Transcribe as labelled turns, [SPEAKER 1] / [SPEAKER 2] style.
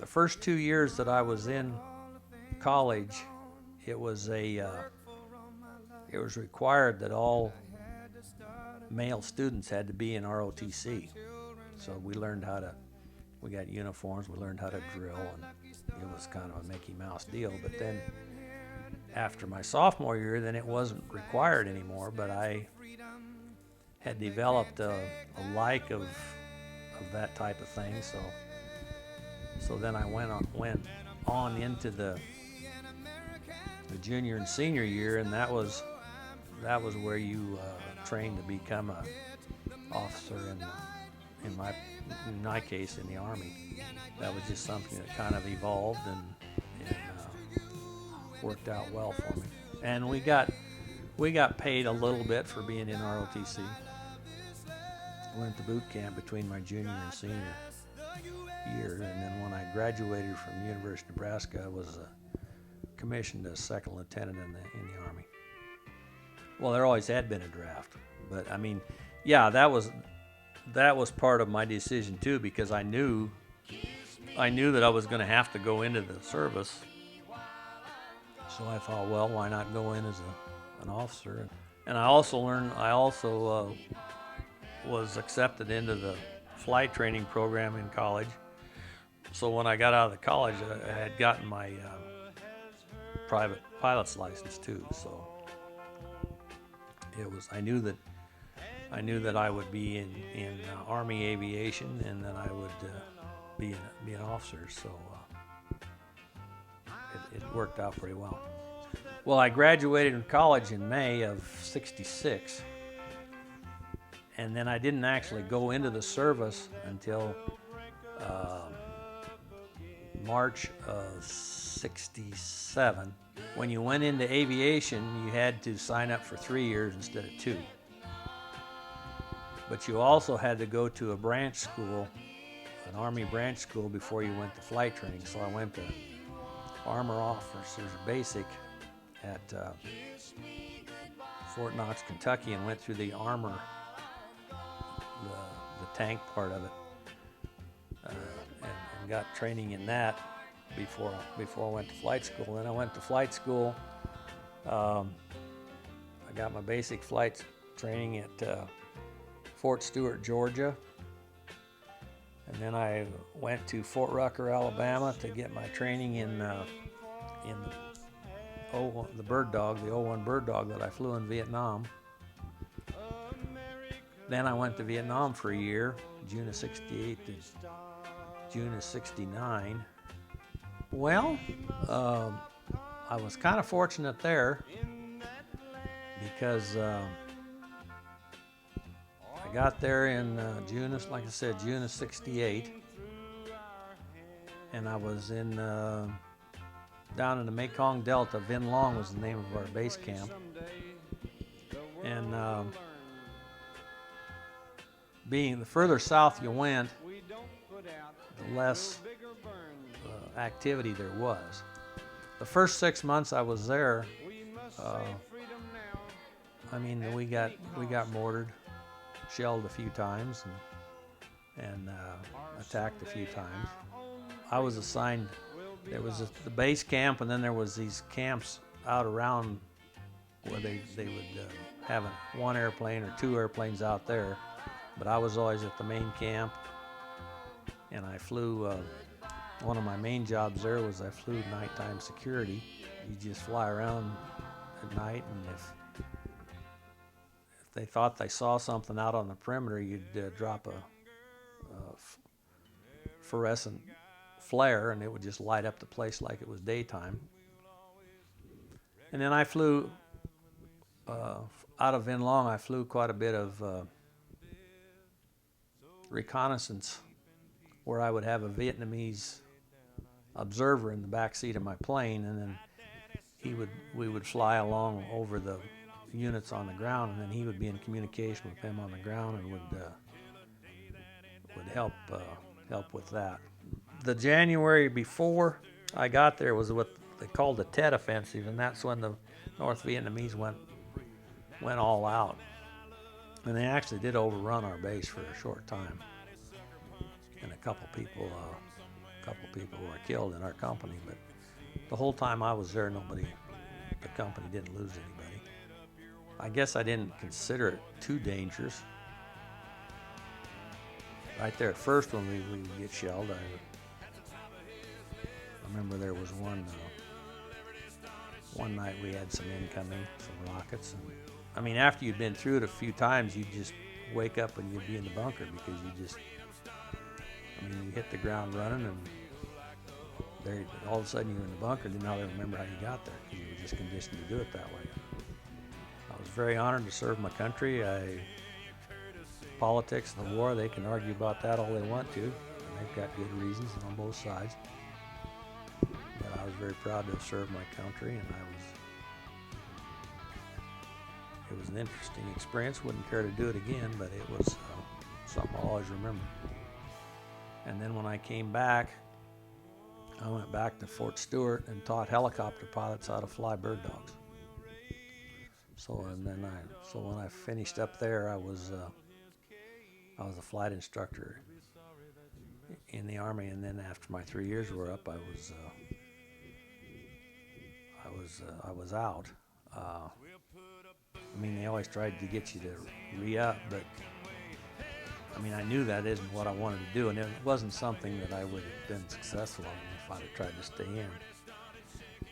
[SPEAKER 1] The first 2 years that I was in college, it was required that all male students had to be in ROTC. So we got uniforms, we learned how to drill, and it was kind of a Mickey Mouse deal. But then after my sophomore year, then it wasn't required anymore, but I had developed a like of that type of thing. So then I went on into the junior and senior year, and that was where you trained to become a officer in my case in the Army. That was just something that kind of evolved and worked out well for me. And we got paid a little bit for being in ROTC. Went to boot camp between my junior and senior year, and then when I graduated from the University of Nebraska, I was commissioned as second lieutenant in the Army. Well, there always had been a draft, but I mean, yeah, that was part of my decision too, because I knew that I was going to have to go into the service. So I thought, well, why not go in as an officer? And I also was accepted into the flight training program in college. So when I got out of the college, I had gotten my private pilot's license too. So I knew that I would be in Army aviation, and then I would be an officer. So it worked out pretty well. Well, I graduated in college in May of '66, and then I didn't actually go into the service until March of '67. When you went into aviation, you had to sign up for 3 years instead of 2. But you also had to go to a branch school, an Army branch school, before you went to flight training. So I went to Armor Officers Basic at Fort Knox, Kentucky, and went through the armor, the tank part of it, and got training in that before I went to flight school. Then I went to flight school. I got my basic flight training at Fort Stewart, Georgia, and then I went to Fort Rucker, Alabama, to get my training in the Bird Dog, the 01 Bird Dog that I flew in Vietnam. Then I went to Vietnam for a year, June of '68 to June of '69. Well, I was kind of fortunate there because I got there in June of '68, and I was down in the Mekong Delta. Vinh Long was the name of our base camp, and being the further south you went, the less activity there was. The first 6 months I was there, we got mortared, shelled a few times, and attacked a few times. I was assigned. There was the base camp, and then there was these camps out around where they would have one airplane or 2 airplanes out there. But I was always at the main camp, and I flew. One of my main jobs there was I flew nighttime security. You just fly around at night, and if they thought they saw something out on the perimeter, you'd drop a fluorescent flare, and it would just light up the place like it was daytime. And then I flew out of Vinh Long. I flew quite a bit of reconnaissance, where I would have a Vietnamese observer in the back seat of my plane, and then we would fly along over the units on the ground, and then he would be in communication with them on the ground and would help with that. The January before I got there was what they called the Tet Offensive, and that's when the North Vietnamese went all out. And they actually did overrun our base for a short time. And a couple couple people who were killed in our company, but the whole time I was there, the company didn't lose anybody. I guess I didn't consider it too dangerous. Right there at first when we would get shelled, I remember there was one night we had some incoming, some rockets. And, I mean, after you'd been through it a few times, you'd just wake up and you'd be in the bunker because you hit the ground running, and there, all of a sudden you're in the bunker. Didn't really remember how you got there because you were just conditioned to do it that way. I was very honored to serve my country. Politics, the war, they can argue about that all they want to, and they've got good reasons on both sides. But I was very proud to have served my country, and it was an interesting experience. Wouldn't care to do it again, but it was something I'll always remember. And then when I came back, I went back to Fort Stewart and taught helicopter pilots how to fly bird dogs. So when I finished up there, I was a flight instructor in the Army, and then after my 3 years were up, I was out. They always tried to get you to re-up, but I knew that isn't what I wanted to do, and it wasn't something that I would have been successful in if I'd have tried to stay in.